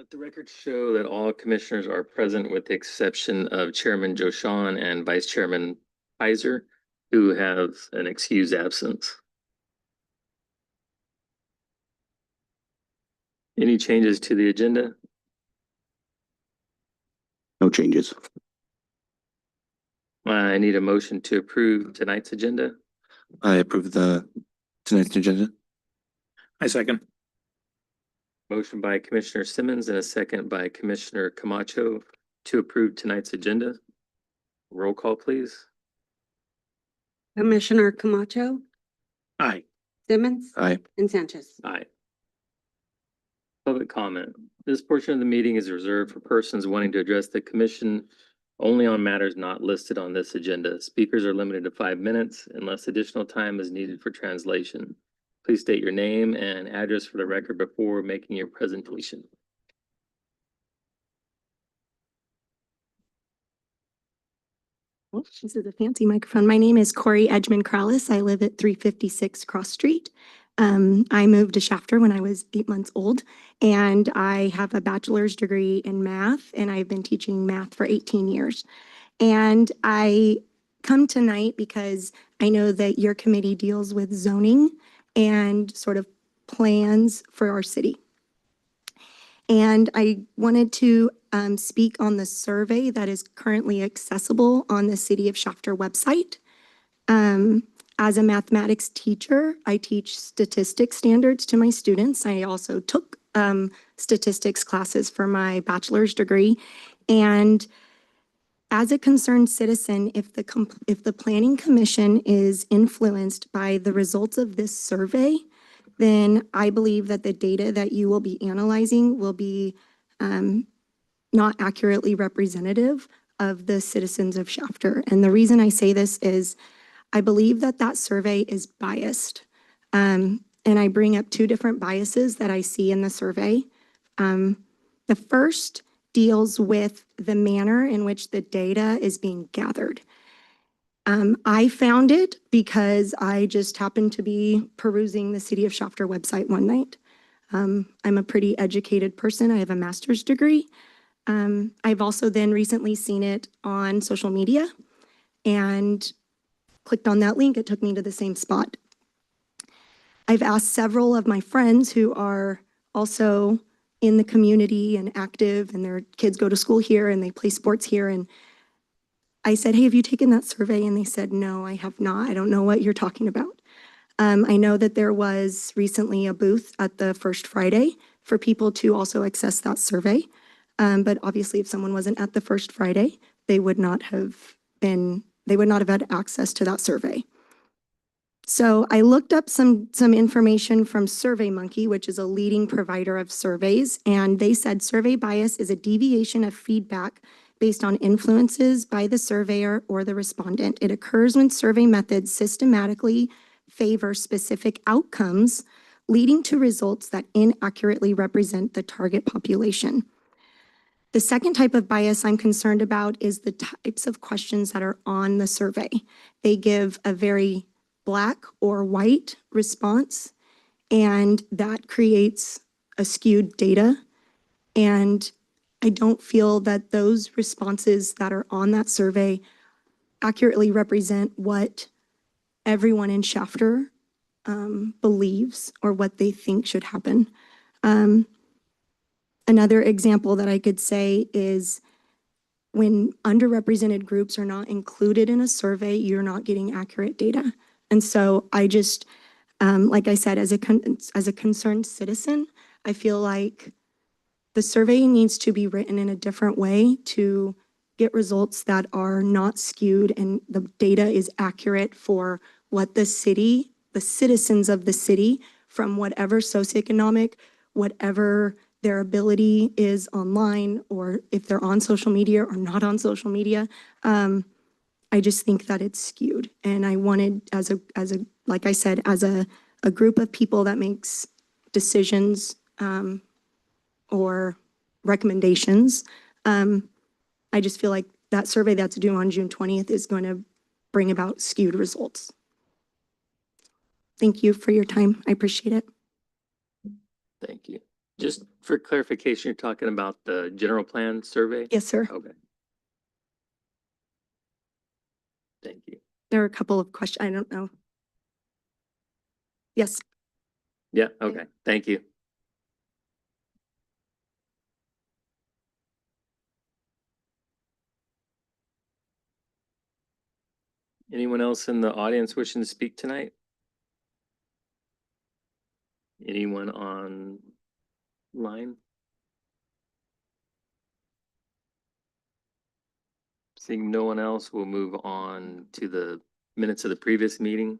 Let the record show that all commissioners are present with the exception of Chairman Joshan and Vice Chairman Heiser, who have an excused absence. Any changes to the agenda? No changes. I need a motion to approve tonight's agenda. I approve tonight's agenda. I second. Motion by Commissioner Simmons and a second by Commissioner Camacho to approve tonight's agenda. Roll call, please. Commissioner Camacho, Aye. Simmons, Aye. and Sanchez. Aye. Public comment. This portion of the meeting is reserved for persons wanting to address the commission only on matters not listed on this agenda. Speakers are limited to 5 minutes unless additional time is needed for translation. Please state your name and address for the record before making your presentation. Oh, this is a fancy microphone. My name is Corey Edgman Krallis. I live at 356 Cross Street. I moved to Shafter when I was 8 months old, and I have a bachelor's degree in math, and I've been teaching math for 18 years. And I come tonight because I know that your committee deals with zoning and sort of plans for our city. And I wanted to speak on the survey that is currently accessible on the City of Shafter website. As a mathematics teacher, I teach statistics standards to my students. I also took statistics classes for my bachelor's degree. And as a concerned citizen, if the Planning Commission is influenced by the results of this survey, then I believe that the data that you will be analyzing will be not accurately representative of the citizens of Shafter. And the reason I say this is I believe that that survey is biased. And I bring up two different biases that I see in the survey. The first deals with the manner in which the data is being gathered. I found it because I just happened to be perusing the City of Shafter website one night. I'm a pretty educated person. I have a master's degree. I've also then recently seen it on social media and clicked on that link. It took me to the same spot. I've asked several of my friends who are also in the community and active, and their kids go to school here and they play sports here. And I said, hey, have you taken that survey? And they said, no, I have not. I don't know what you're talking about. I know that there was recently a booth at the First Friday for people to also access that survey. But obviously if someone wasn't at the First Friday, they would not have had access to that survey. So I looked up some information from SurveyMonkey, which is a leading provider of surveys, and they said survey bias is a deviation of feedback based on influences by the surveyor or the respondent. It occurs when survey methods systematically favor specific outcomes, leading to results that inaccurately represent the target population. The second type of bias I'm concerned about is the types of questions that are on the survey. They give a very black or white response, and that creates a skewed data. And I don't feel that those responses that are on that survey accurately represent what everyone in Shafter believes or what they think should happen. Another example that I could say is when underrepresented groups are not included in a survey, you're not getting accurate data. And so I just, like I said, as a concerned citizen, I feel like the survey needs to be written in a different way to get results that are not skewed and the data is accurate for what the city, the citizens of the city, from whatever socioeconomic, whatever their ability is online, or if they're on social media or not on social media. I just think that it's skewed. And I wanted, like I said, as a group of people that makes decisions or recommendations, I just feel like that survey that's due on June 20th is going to bring about skewed results. Thank you for your time. I appreciate it. Thank you. Just for clarification, you're talking about the general plan survey? Yes, sir. Okay. Thank you. There are a couple of questions. I don't know. Yes. Yeah, okay, thank you. Anyone else in the audience wishing to speak tonight? Anyone online? Seeing no one else, we'll move on to the minutes of the previous meeting.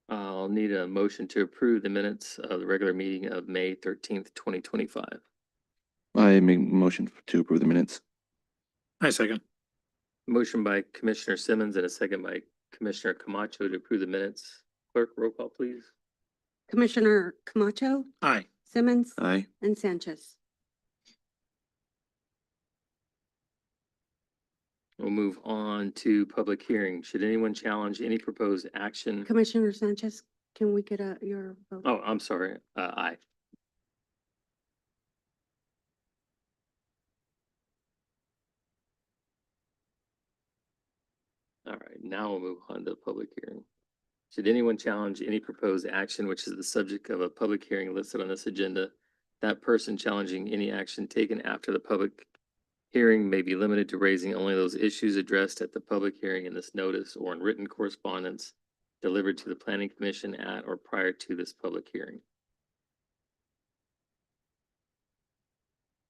I'll need a motion to approve the minutes of the regular meeting of May 13th, 2025. I make motion to approve the minutes. I second. Motion by Commissioner Simmons and a second by Commissioner Camacho to approve the minutes. Clerk, roll call, please. Commissioner Camacho, Aye. Simmons, Aye. and Sanchez. We'll move on to public hearing. Should anyone challenge any proposed action? Commissioner Sanchez, can we get your vote? Oh, I'm sorry. Aye. All right, now we'll move on to public hearing. Should anyone challenge any proposed action which is the subject of a public hearing listed on this agenda, that person challenging any action taken after the public hearing may be limited to raising only those issues addressed at the public hearing in this notice or in written correspondence delivered to the planning commission at or prior to this public hearing.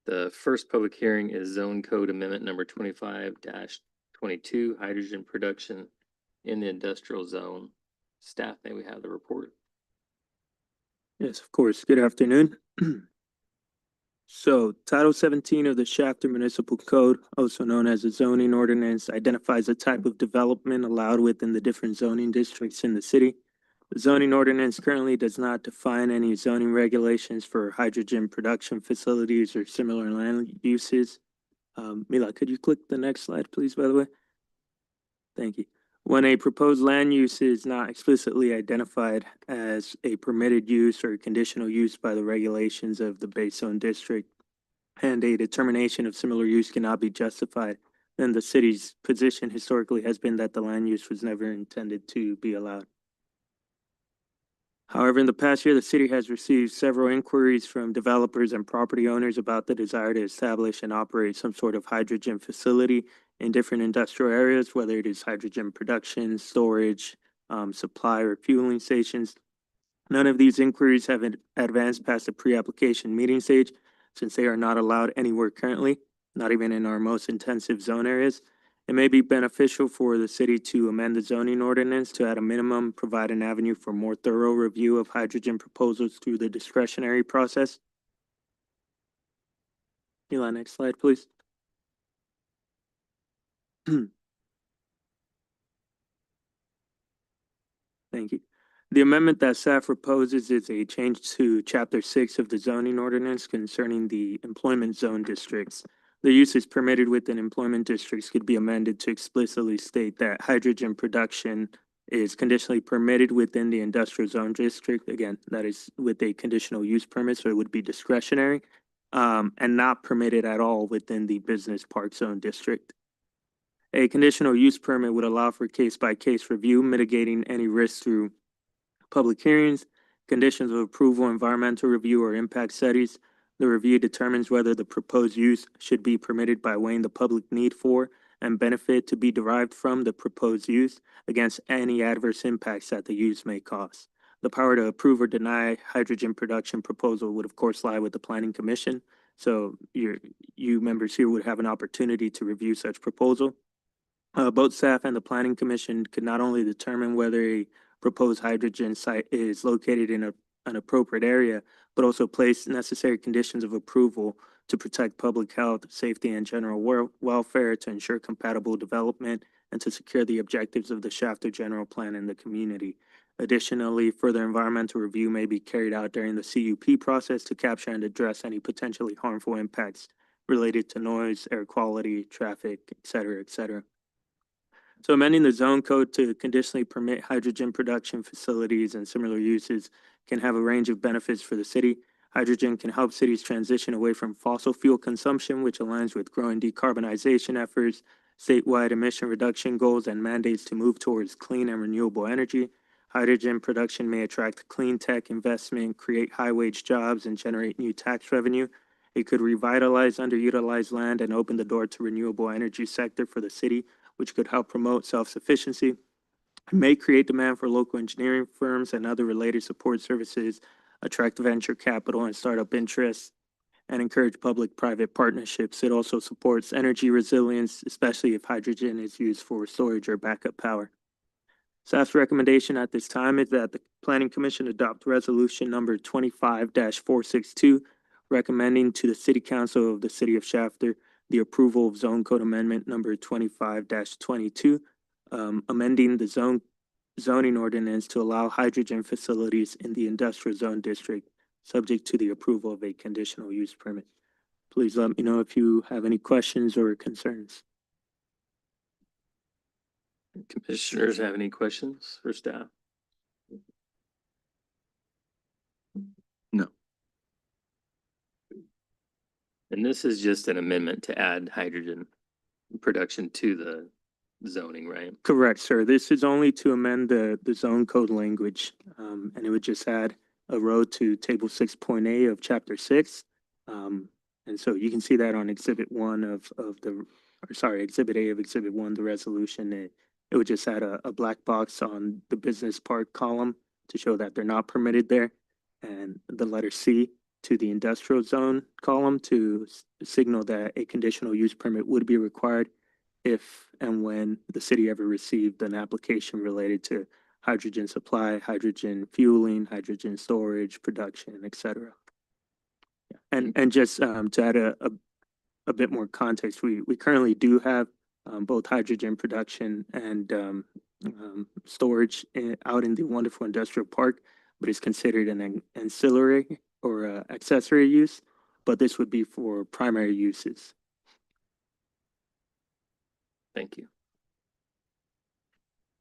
The first public hearing is zone code amendment number 25-22, hydrogen production in the industrial zone. Staff, may we have the report? Yes, of course. Good afternoon. So Title 17 of the Shafter Municipal Code, also known as the zoning ordinance, identifies the type of development allowed within the different zoning districts in the city. The zoning ordinance currently does not define any zoning regulations for hydrogen production facilities or similar land uses. Mila, could you click the next slide, please, by the way? Thank you. When a proposed land use is not explicitly identified as a permitted use or conditional use by the regulations of the base zone district, and a determination of similar use cannot be justified, then the city's position historically has been that the land use was never intended to be allowed. However, in the past year, the city has received several inquiries from developers and property owners about the desire to establish and operate some sort of hydrogen facility in different industrial areas, whether it is hydrogen production, storage, supply, or fueling stations. None of these inquiries have advanced past the pre-application meeting stage, since they are not allowed anywhere currently, not even in our most intensive zone areas. It may be beneficial for the city to amend the zoning ordinance to, at a minimum, provide an avenue for more thorough review of hydrogen proposals through the discretionary process. Eli, next slide, please. Thank you. The amendment that staff proposes is a change to Chapter 6 of the zoning ordinance concerning the employment zone districts. The uses permitted within employment districts could be amended to explicitly state that hydrogen production is conditionally permitted within the industrial zone district. Again, that is with a conditional use permit, so it would be discretionary, and not permitted at all within the business park zone district. A conditional use permit would allow for case-by-case review, mitigating any risks through public hearings, conditions of approval, environmental review, or impact studies. The review determines whether the proposed use should be permitted by weighing the public need for and benefit to be derived from the proposed use against any adverse impacts that the use may cause. The power to approve or deny hydrogen production proposal would of course lie with the Planning Commission. So you members here would have an opportunity to review such proposal. Both staff and the Planning Commission could not only determine whether a proposed hydrogen site is located in an appropriate area, but also place necessary conditions of approval to protect public health, safety, and general welfare, to ensure compatible development, and to secure the objectives of the Shafter General Plan in the community. Additionally, further environmental review may be carried out during the CUP process to capture and address any potentially harmful impacts related to noise, air quality, traffic, et cetera, et cetera. So amending the zone code to conditionally permit hydrogen production facilities and similar uses can have a range of benefits for the city. Hydrogen can help cities transition away from fossil fuel consumption, which aligns with growing decarbonization efforts, statewide emission reduction goals, and mandates to move towards clean and renewable energy. Hydrogen production may attract clean tech investment, create high-wage jobs, and generate new tax revenue. It could revitalize underutilized land and open the door to renewable energy sector for the city, which could help promote self-sufficiency. It may create demand for local engineering firms and other related support services, attract venture capital and startup interests, and encourage public-private partnerships. It also supports energy resilience, especially if hydrogen is used for storage or backup power. Staff's recommendation at this time is that the Planning Commission adopt resolution number 25-462, recommending to the City Council of the City of Shafter the approval of Zone Code Amendment number 25-22, amending the zoning ordinance to allow hydrogen facilities in the industrial zone district, subject to the approval of a conditional use permit. Please let me know if you have any questions or concerns. Commissioners have any questions for staff? No. And this is just an amendment to add hydrogen production to the zoning, right? Correct, sir. This is only to amend the zone code language, and it would just add a row to table 6.A of chapter 6. And so you can see that on exhibit 1 exhibit A of exhibit 1, the resolution. It would just add a black box on the business park column to show that they're not permitted there, and the letter C to the industrial zone column to signal that a conditional use permit would be required if and when the city ever received an application related to hydrogen supply, hydrogen fueling, hydrogen storage, production, et cetera. And just to add a bit more context, we currently do have both hydrogen production and storage out in the wonderful industrial park, but it's considered an ancillary or accessory use, but this would be for primary uses. Thank you.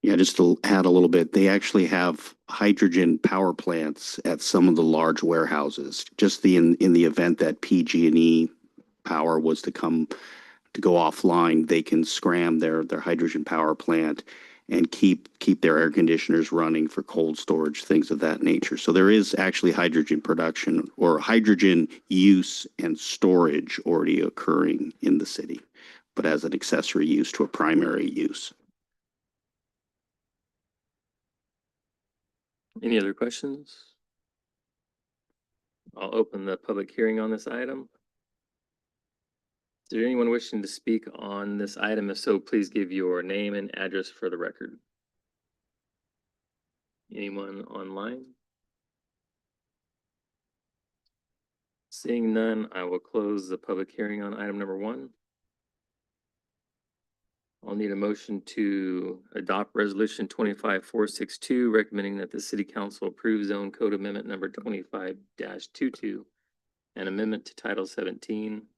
Yeah, just to add a little bit, they actually have hydrogen power plants at some of the large warehouses. Just in the event that PG&E power was to go offline, they can scram their hydrogen power plant and keep their air conditioners running for cold storage, things of that nature. So there is actually hydrogen production or hydrogen use and storage already occurring in the city, but as an accessory use to a primary use. Any other questions? I'll open the public hearing on this item. Is there anyone wishing to speak on this item? If so, please give your name and address for the record. Anyone online? Seeing none, I will close the public hearing on item number 1. I'll need a motion to adopt resolution 25-462, recommending that the city council approve zone code amendment number 25-22, an amendment to title 17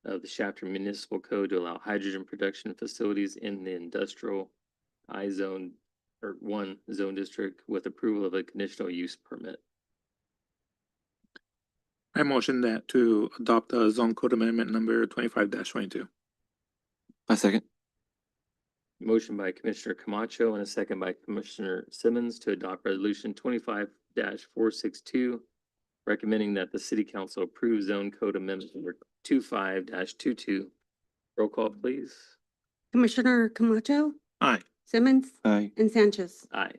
of the Shafter Municipal Code to allow hydrogen production facilities in the industrial I zone or 1 zone district with approval of a conditional use permit. I motion that to adopt the zone code amendment number 25-22. I second. Motion by Commissioner Camacho and a second by Commissioner Simmons to adopt resolution 25-462, recommending that the city council approve zone code amendment number 25-22. Roll call, please. Commissioner Camacho, Aye. Simmons, Aye. and Sanchez. Aye.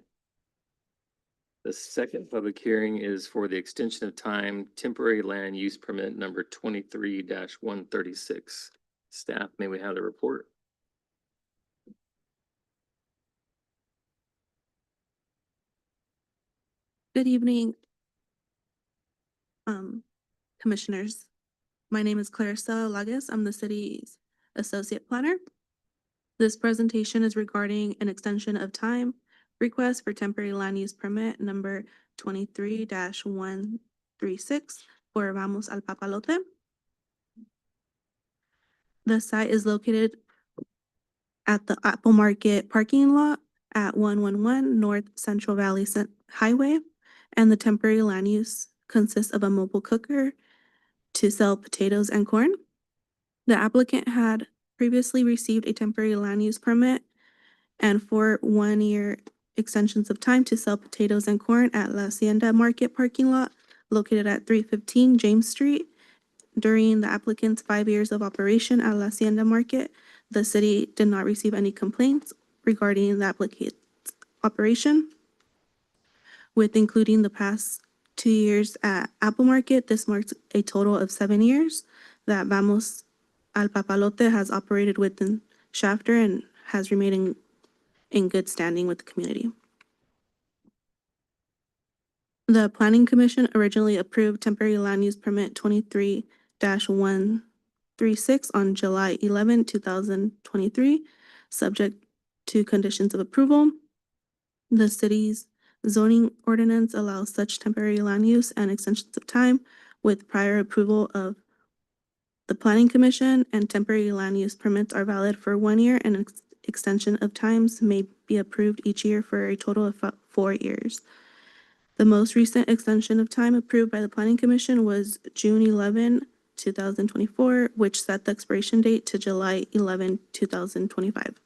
The second public hearing is for the extension of time temporary land use permit number 23-136. Staff, may we have the report? Good evening, commissioners. My name is Clarissa Lagas. I'm the city's associate planner. This presentation is regarding an extension of time request for temporary land use permit number 23-136 for Vamos al Papalote. The site is located at the Apple Market parking lot at 111 North Central Valley Highway, and the temporary land use consists of a mobile cooker to sell potatoes and corn. The applicant had previously received a temporary land use permit and 4 one-year extensions of time to sell potatoes and corn at La Hacienda Market parking lot located at 315 James Street. During the applicant's 5 years of operation at La Hacienda Market, the city did not receive any complaints regarding the applicant's operation. With including the past 2 years at Apple Market, this marks a total of 7 years that Vamos al Papalote has operated within Shafter and has remained in good standing with the community. The Planning Commission originally approved temporary land use permit 23-136 on July 11, 2023, subject to conditions of approval. The city's zoning ordinance allows such temporary land use and extensions of time with prior approval of the Planning Commission, and temporary land use permits are valid for 1 year, and extension of times may be approved each year for a total of 4 years. The most recent extension of time approved by the Planning Commission was June 11, 2024, which set the expiration date to July 11, 2025.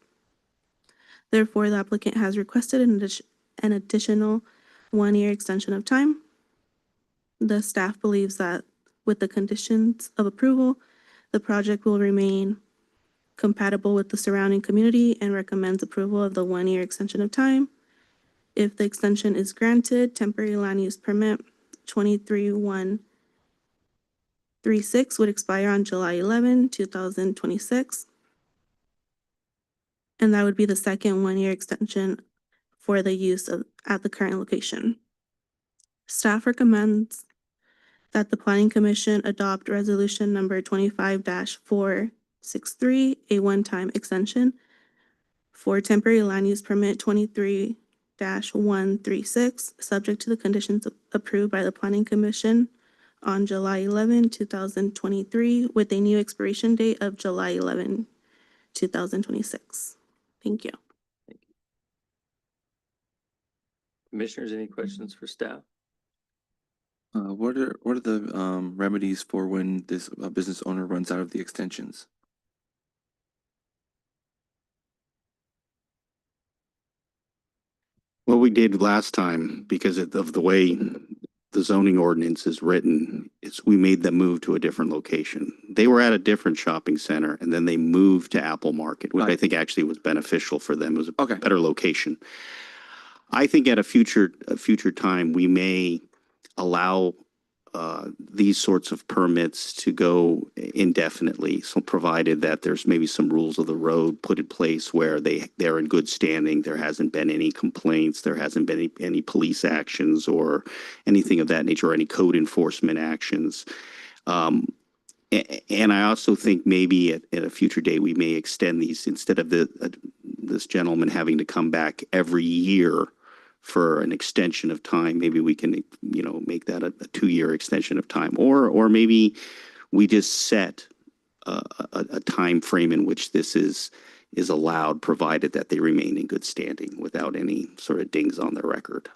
Therefore, the applicant has requested an additional 1 year extension of time. The staff believes that with the conditions of approval, the project will remain compatible with the surrounding community and recommends approval of the 1 year extension of time. If the extension is granted, temporary land use permit 23-136 would expire on July 11, 2026. And that would be the second 1 year extension for the use of at the current location. Staff recommends that the Planning Commission adopt resolution number 25-463, a one-time extension for temporary land use permit 23-136, subject to the conditions approved by the Planning Commission on July 11, 2023, with a new expiration date of July 11, 2026. Thank you. Commissioners, any questions for staff? What are the remedies for when this business owner runs out of the extensions? What we did last time, because of the way the zoning ordinance is written, is we made them move to a different location. They were at a different shopping center and then they moved to Apple Market, which I Right. think actually was beneficial for them. It was a Okay. better location. I think at a future time, we may allow these sorts of permits to go indefinitely. So provided that there's maybe some rules of the road put in place where they're in good standing, there hasn't been any complaints, there hasn't been any police actions or anything of that nature, or any code enforcement actions. And I also think maybe at a future date, we may extend these instead of this gentleman having to come back every year for an extension of time. Maybe we can, make that a 2-year extension of time, or maybe we just set a time frame in which this is allowed, provided that they remain in good standing without any sort of dings on their record.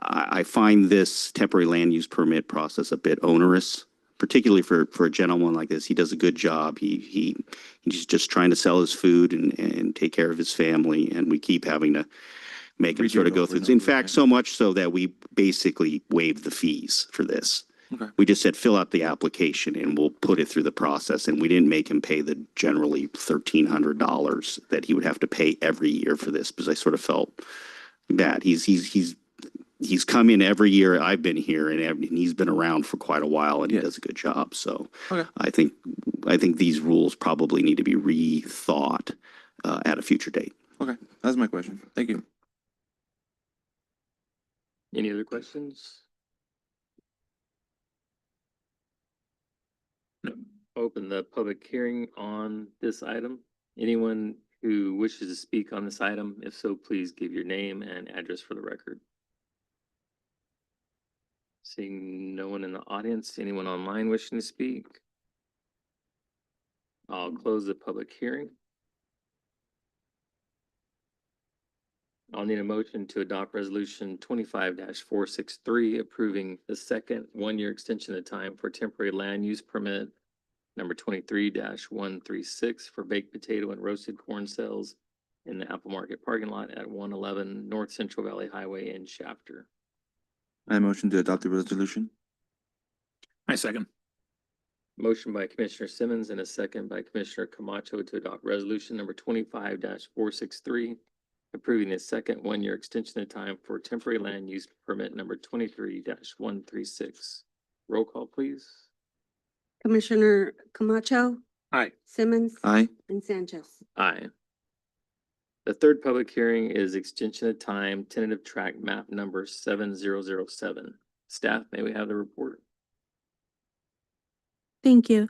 I find this temporary land use permit process a bit onerous, particularly for a gentleman like this. He does a good job. He's just trying to sell his food and take care of his family, and we keep having to make him Redo sort it of go over through. and In over fact, again. so much so that we basically waived the fees for this. Okay. We just said, fill out the application and we'll put it through the process. And we didn't make him pay the generally $1,300 that he would have to pay every year for this, because I sort of felt bad. He's come in every year I've been here, and he's been around for quite a while, and he Yeah. does a good job. So Okay. I think these rules probably need to be rethought at a future date. Okay, that's my question. Thank you. Any other questions? No. Open the public hearing on this item. Anyone who wishes to speak on this item, if so, please give your name and address for the record. Seeing no one in the audience, anyone online wishing to speak? I'll close the public hearing. I'll need a motion to adopt resolution 25-463, approving the second one-year extension of time for temporary land use permit number 23-136 for baked potato and roasted corn sales in the Apple Market parking lot at 111 North Central Valley Highway in Shafter. I motion to adopt the resolution. I second. Motion by Commissioner Simmons and a second by Commissioner Camacho to adopt resolution number 25-463, approving the second one-year extension of time for temporary land use permit number 23-136. Roll call, please. Commissioner Camacho, Aye. Simmons. Aye. And Sanchez. Aye. The third public hearing is extension of time, tentative track map number 7007. Staff, may we have the report? Thank you.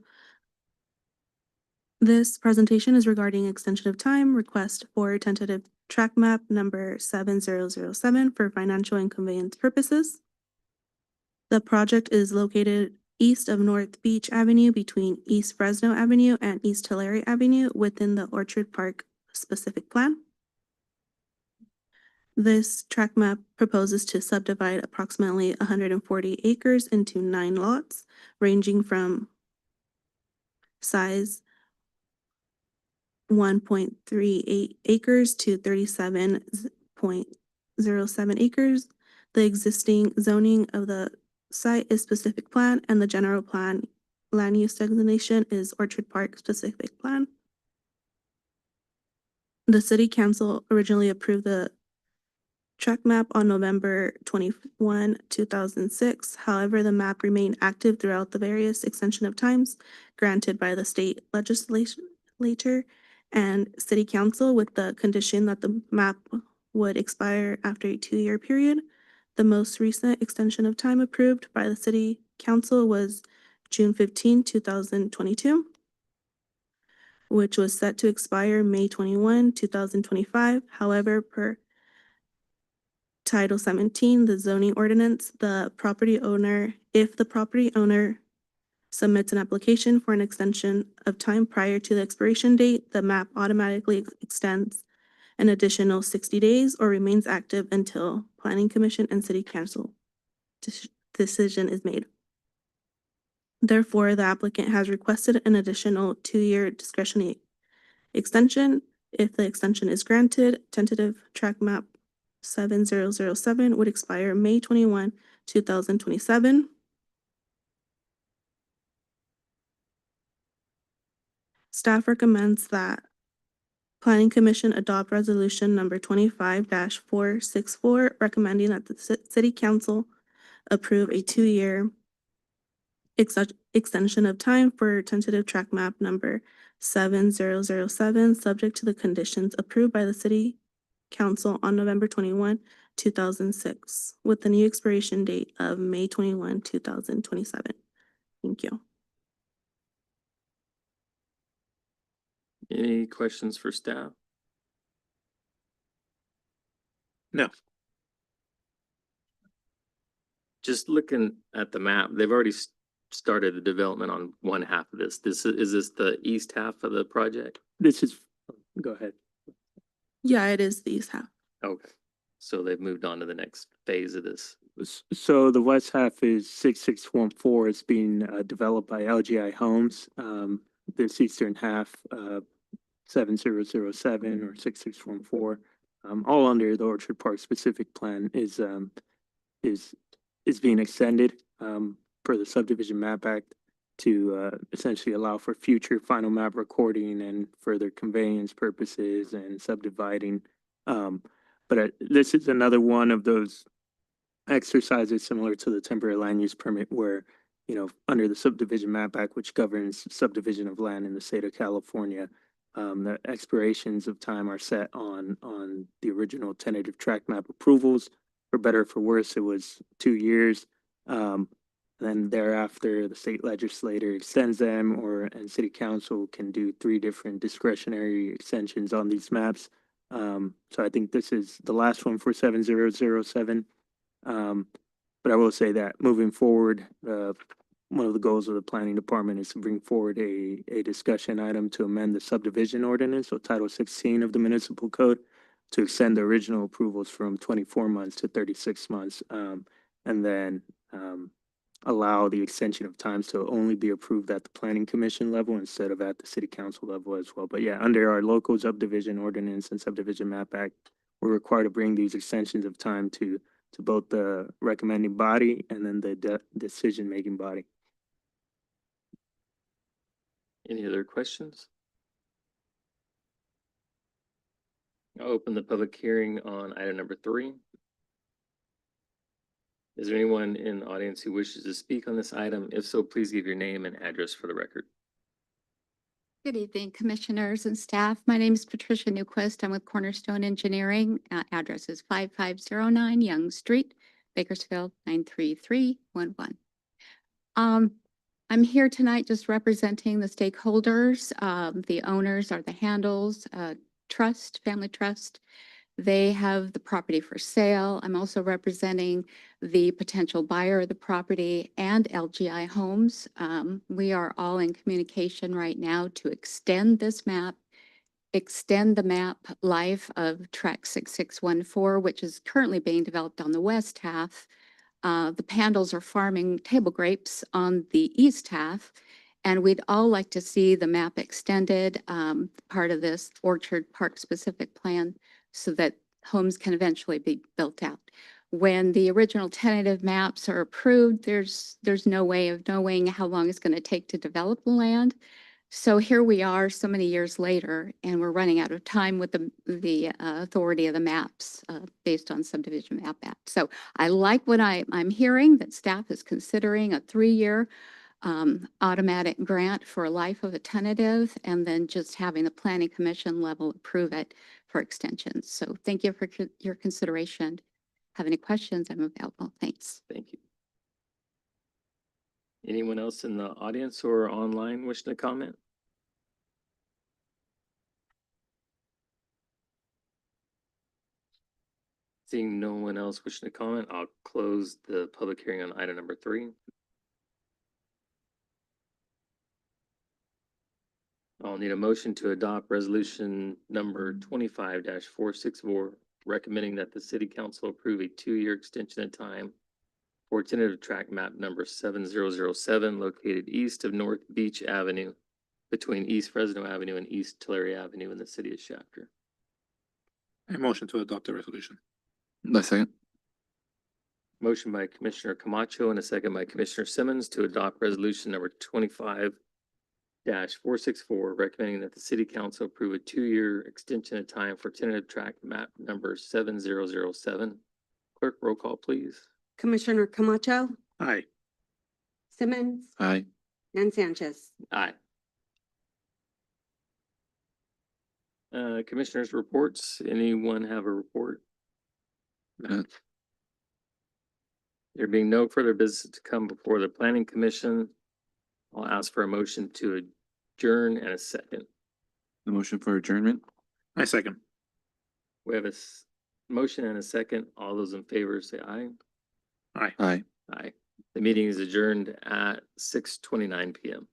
This presentation is regarding extension of time request for tentative track map number 7007 for financial and conveyance purposes. The project is located east of North Beach Avenue between East Fresno Avenue and East Tulare Avenue within the Orchard Park specific plan. This track map proposes to subdivide approximately 140 acres into 9 lots, ranging from size 1.38 acres to 37.07 acres. The existing zoning of the site is specific plan, and the general plan land use designation is Orchard Park specific plan. The city council originally approved the track map on November 21, 2006. However, the map remained active throughout the various extension of times granted by the state legislature and city council, with the condition that the map would expire after a 2-year period. The most recent extension of time approved by the city council was June 15, 2022, which was set to expire May 21, 2025. However, per Title 17, the zoning ordinance, if the property owner submits an application for an extension of time prior to the expiration date, the map automatically extends an additional 60 days or remains active until Planning Commission and City Council decision is made. Therefore, the applicant has requested an additional 2-year discretionary extension. If the extension is granted, tentative track map 7007 would expire May 21, 2027. Staff recommends that Planning Commission adopt resolution number 25-464, recommending that the city council approve a 2-year extension of time for tentative track map number 7007, subject to the conditions approved by the city council on November 21, 2006, with the new expiration date of May 21, 2027. Thank you. Any questions for staff? No. Just looking at the map, they've already started the development on one half of this. Is this the east half of the project? This is, go ahead. Yeah, it is the east half. Okay, so they've moved on to the next phase of this. So the west half is 6614. It's being developed by LGI Homes. This eastern half, 7007 or 6614, all under the Orchard Park specific plan is being extended per the Subdivision Map Act to essentially allow for future final map recording and further conveyance purposes and subdividing. But this is another one of those exercises similar to the temporary land use permit where, you know, under the Subdivision Map Act, which governs subdivision of land in the state of California, the expirations of time are set on the original tentative track map approvals. For better or for worse, it was 2 years. Then thereafter, the state legislator extends them, and city council can do 3 different discretionary extensions on these maps. So I think this is the last one for 7007. But I will say that moving forward, one of the goals of the planning department is to bring forward a discussion item to amend the subdivision ordinance, so Title 16 of the municipal code, to extend the original approvals from 24 months to 36 months. And then allow the extension of times to only be approved at the planning commission level instead of at the city council level as well. But yeah, under our local subdivision ordinance and subdivision map act, we're required to bring these extensions of time to both the recommending body and then the decision-making body. Any other questions? I'll open the public hearing on item number 3. Is there anyone in the audience who wishes to speak on this item? If so, please give your name and address for the record. Good evening, commissioners and staff. My name is Patricia Newquist. I'm with Cornerstone Engineering. Address is 5509 Young Street, Bakersfield 93311. I'm here tonight just representing the stakeholders. The owners are the Handles Trust, Family Trust. They have the property for sale. I'm also representing the potential buyer of the property and LGI Homes. We are all in communication right now to extend this map, extend the map life of track 6614, which is currently being developed on the west half. The Pandals are farming table grapes on the east half. And we'd all like to see the map extended, part of this Orchard Park specific plan, so that homes can eventually be built out. When the original tentative maps are approved, there's no way of knowing how long it's going to take to develop the land. So here we are so many years later, and we're running out of time with the authority of the maps based on subdivision map act. So I like what I'm hearing, that staff is considering a 3-year automatic grant for a life of a tentative, and then just having the planning commission level approve it for extensions. So thank you for your consideration. Have any questions? I'm available. Thanks. Thank you. Anyone else in the audience or online wishing to comment? Seeing no one else wishing to comment, I'll close the public hearing on item number 3. I'll need a motion to adopt resolution number 25-464, recommending that the city council approve a 2-year extension of time for tentative tract map number 7007 located east of North Beach Avenue between East Fresno Avenue and East Tulare Avenue in the city of Shafter. A motion to adopt the resolution. I second. Motion by Commissioner Camacho and a second by Commissioner Simmons to adopt resolution number 25-464, recommending that the city council approve a 2-year extension of time for tentative tract map number 7007. Clerk, roll call, please. Commissioner Camacho, Aye. Simmons, Aye. and Sanchez. Aye. Commissioners' reports. Anyone have a report? There being no further business to come before the planning commission, I'll ask for a motion to adjourn and a second. The motion for adjournment? I second. We have a motion and a second. All those in favor say aye. Aye. Aye. Aye. The meeting is adjourned at 6:29 p.m.